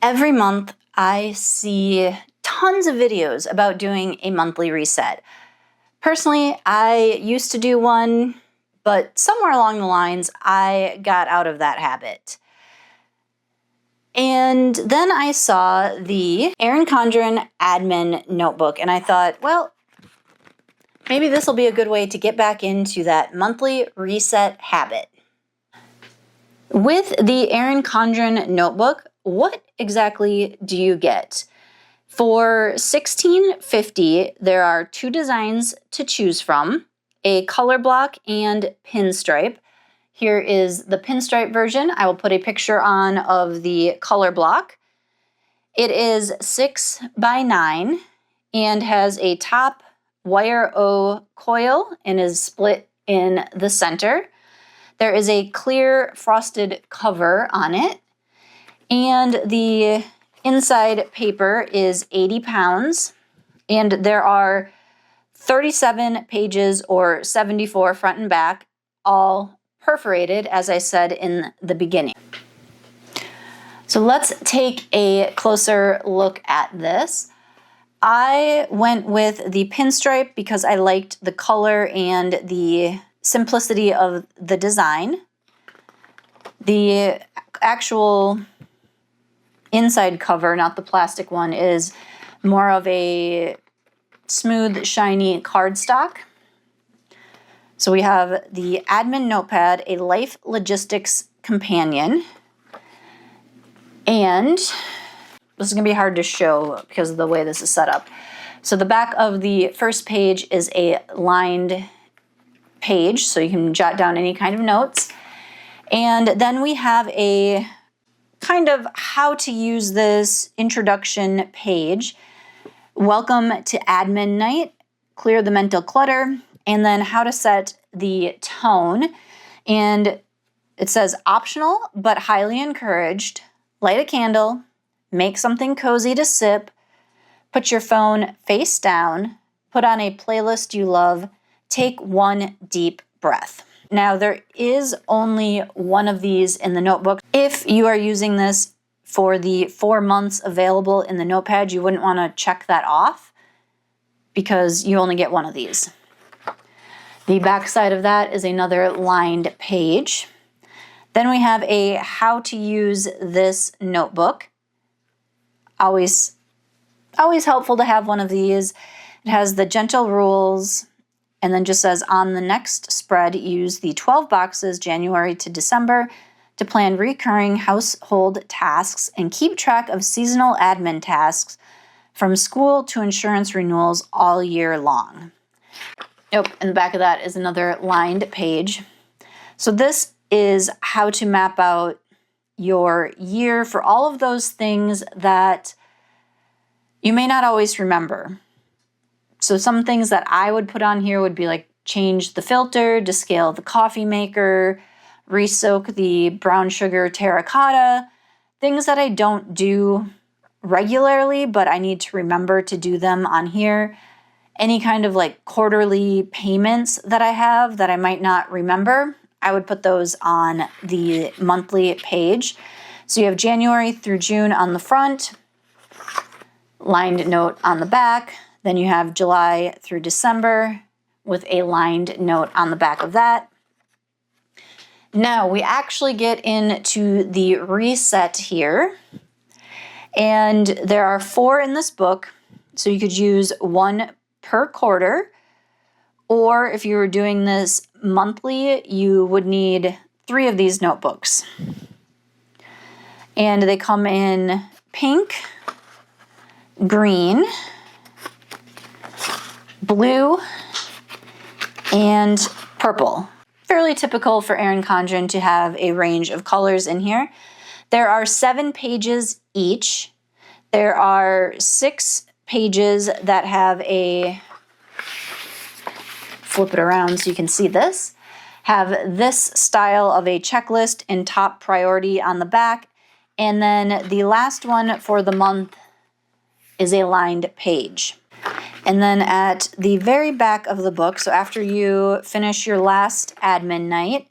Every month, I see tons of videos about doing a monthly reset. Personally, I used to do one, but somewhere along the lines, I got out of that habit. And then I saw the Erin Condren admin notebook, and I thought, well, maybe this will be a good way to get back into that monthly reset habit. With the Erin Condren notebook, what exactly do you get? For $16.50, there are 2 designs to choose from, a color block and pinstripe. Here is the pinstripe version. I will put a picture on of the color block. It is 6 by 9 and has a top wire O coil and is split in the center. There is a clear frosted cover on it, and the inside paper is 80 pounds, and there are 37 pages or 74 front and back, all perforated, as I said in the beginning. So let's take a closer look at this. I went with the pinstripe because I liked the color and the simplicity of the design. The actual inside cover, not the plastic one, is more of a smooth, shiny cardstock. So we have the admin notepad, a life logistics companion, and this is going to be hard to show because of the way this is set up. So the back of the first page is a lined page, so you can jot down any kind of notes. And then we have a kind of how to use this introduction page. Welcome to admin night, clear the mental clutter, and then how to set the tone. And it says optional, but highly encouraged. Light a candle, make something cozy to sip, put your phone face down, put on a playlist you love, take one deep breath. Now, there is only one of these in the notebook. If you are using this for the 4 months available in the notepad, you wouldn't want to check that off because you only get one of these. The back side of that is another lined page. Then we have a how to use this notebook. Always helpful to have one of these. It has the gentle rules, and then just says on the next spread, use the 12 boxes January to December to plan recurring household tasks and keep track of seasonal admin tasks from school to insurance renewals all year long. Nope, in the back of that is another lined page. So this is how to map out your year for all of those things that you may not always remember. So some things that I would put on here would be like change the filter, descale the coffee maker, re-soak the brown sugar terracotta, things that I don't do regularly, but I need to remember to do them on here. Any kind of like quarterly payments that I have that I might not remember, I would put those on the monthly page. So you have January through June on the front, lined note on the back. Then you have July through December with a lined note on the back of that. Now we actually get into the reset here. And there are 4 in this book. So you could use 1 per quarter. Or if you were doing this monthly, you would need 3 of these notebooks. And they come in pink, green, blue, and purple. Fairly typical for Erin Condren to have a range of colors in here. There are 7 pages each. There are 6 pages that have a, flip it around so you can see this, have this style of a checklist and top priority on the back. And then the last one for the month is a lined page. And then at the very back of the book, so after you finish your last admin night,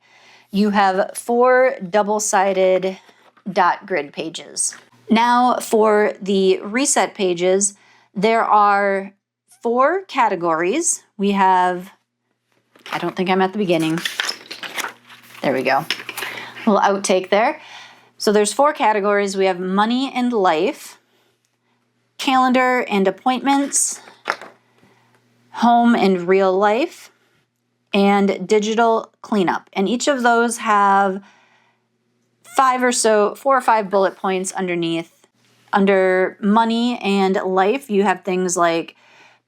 you have 4 double-sided dot grid pages. Now for the reset pages, there are 4 categories. We have, I don't think I'm at the beginning. There we go. A little outtake there. So there's 4 categories. We have money and life, calendar and appointments, home and real life, and digital cleanup. And each of those have 4 or 5 bullet points underneath. Under money and life, you have things like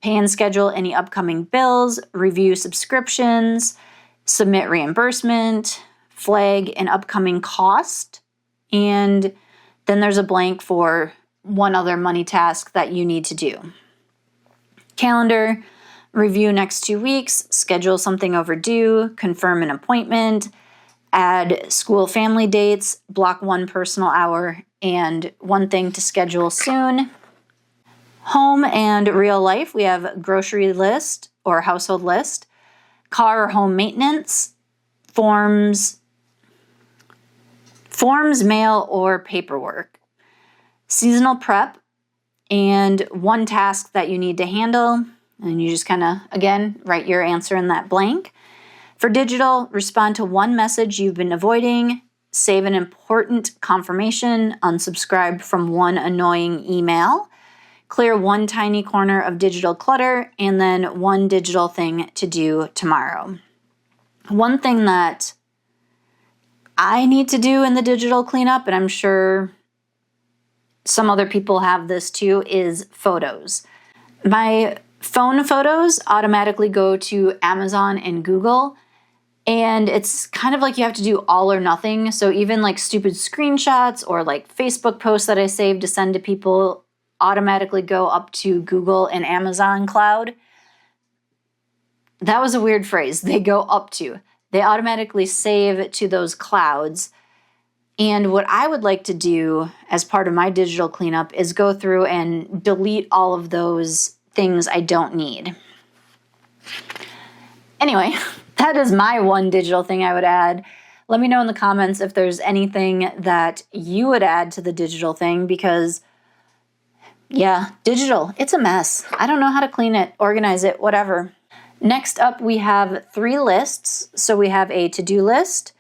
pay and schedule any upcoming bills, review subscriptions, submit reimbursement, flag an upcoming cost, and then there's a blank for one other money task that you need to do. Calendar, review next 2 weeks, schedule something overdue, confirm an appointment, add school family dates, block 1 personal hour, and 1 thing to schedule soon. Home and real life, we have grocery list or household list, car or home maintenance, forms, mail, or paperwork, seasonal prep, and 1 task that you need to handle. And you just kind of, again, write your answer in that blank. For digital, respond to 1 message you've been avoiding, save an important confirmation, unsubscribe from 1 annoying email, clear 1 tiny corner of digital clutter, and then 1 digital thing to do tomorrow. One thing that I need to do in the digital cleanup, and I'm sure some other people have this too, is photos. My phone photos automatically go to Amazon and Google, and it's kind of like you have to do all or nothing. So even like stupid screenshots or like Facebook posts that I save to send to people automatically go up to Google and Amazon cloud. That was a weird phrase. They go up to. They automatically save to those clouds. And what I would like to do as part of my digital cleanup is go through and delete all of those things I don't need. Anyway, that is my 1 digital thing I would add. Let me know in the comments if there's anything that you would add to the digital thing, because yeah, digital, it's a mess. I don't know how to clean it, organize it, whatever. Next up, we have 3 lists. So we have a to-do list,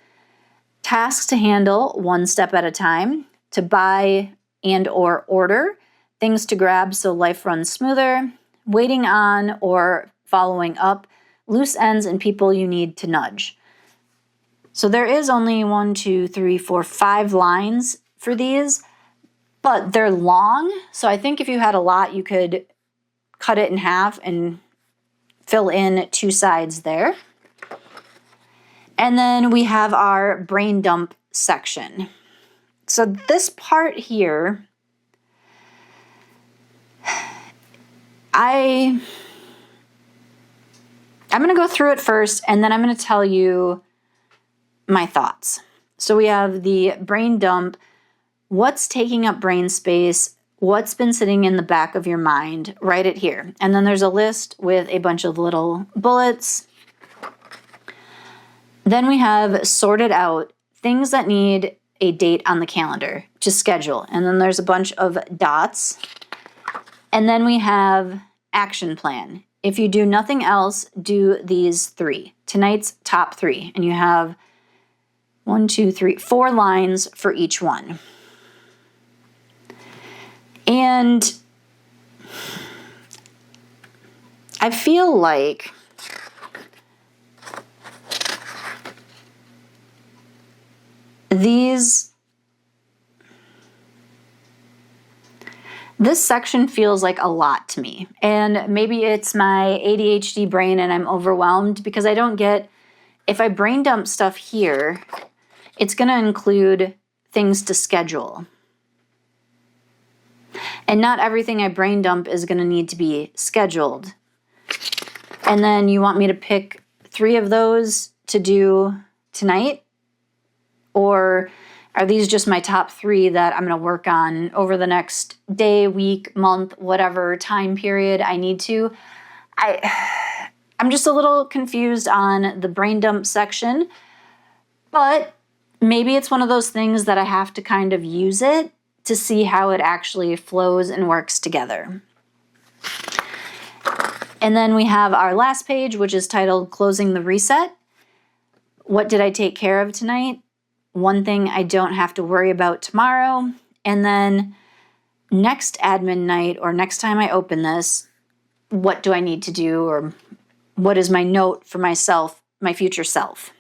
tasks to handle 1 step at a time, to buy and or order, things to grab so life runs smoother, waiting on or following up, loose ends and people you need to nudge. So there is only 5 lines for these, but they're long. So I think if you had a lot, you could cut it in half and fill in 2 sides there. And then we have our brain dump section. So this part here, I'm going to go through it first, and then I'm going to tell you my thoughts. So we have the brain dump, what's taking up brain space, what's been sitting in the back of your mind, write it here. And then there's a list with a bunch of little bullets. Then we have sorted out things that need a date on the calendar to schedule. And then there's a bunch of dots. And then we have action plan. If you do nothing else, do these 3. Tonight's top 3. And you have 4 lines for each one. And I feel like this section feels like a lot to me. And maybe it's my ADHD brain and I'm overwhelmed because I don't get, if I brain dump stuff here, it's going to include things to schedule. And not everything I brain dump is going to need to be scheduled. And then you want me to pick 3 of those to do tonight? Or are these just my top 3 that I'm going to work on over the next day, week, month, whatever time period I need to? I'm just a little confused on the brain dump section, but maybe it's one of those things that I have to kind of use it to see how it actually flows and works together. And then we have our last page, which is titled Closing the Reset. What did I take care of tonight? One thing I don't have to worry about tomorrow. And then next admin night, or next time I open this, what do I need to do, or what is my note for myself, my future self?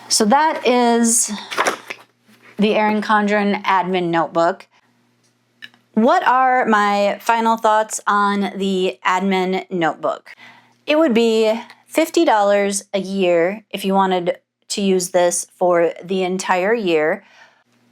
So that is the Erin Condren admin notebook. What are my final thoughts on the admin notebook? It would be $50 a year if you wanted to use this for the entire year.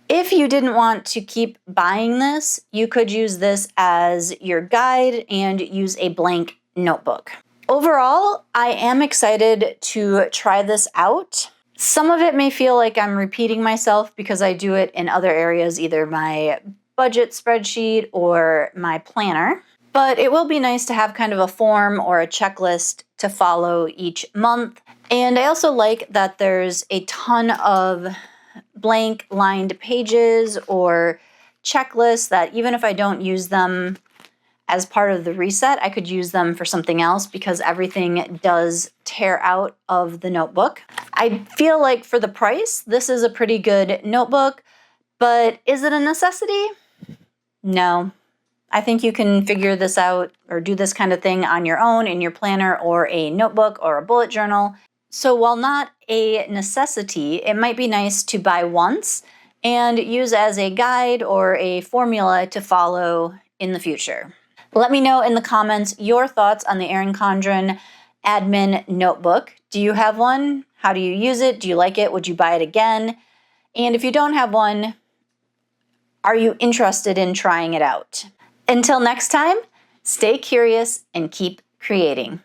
If you didn't want to keep buying this, you could use this as your guide and use a blank notebook. Overall, I am excited to try this out. Some of it may feel like I'm repeating myself because I do it in other areas, either my budget spreadsheet or my planner. But it will be nice to have kind of a form or a checklist to follow each month. And I also like that there's a ton of blank lined pages or checklists that even if I don't use them as part of the reset, I could use them for something else because everything does tear out of the notebook. I feel like for the price, this is a pretty good notebook, but is it a necessity? No. I think you can figure this out or do this kind of thing on your own in your planner or a notebook or a bullet journal. So while not a necessity, it might be nice to buy once and use as a guide or a formula to follow in the future. Let me know in the comments your thoughts on the Erin Condren admin notebook. Do you have one? How do you use it? Do you like it? Would you buy it again? And if you don't have one, are you interested in trying it out? Until next time, stay curious and keep creating.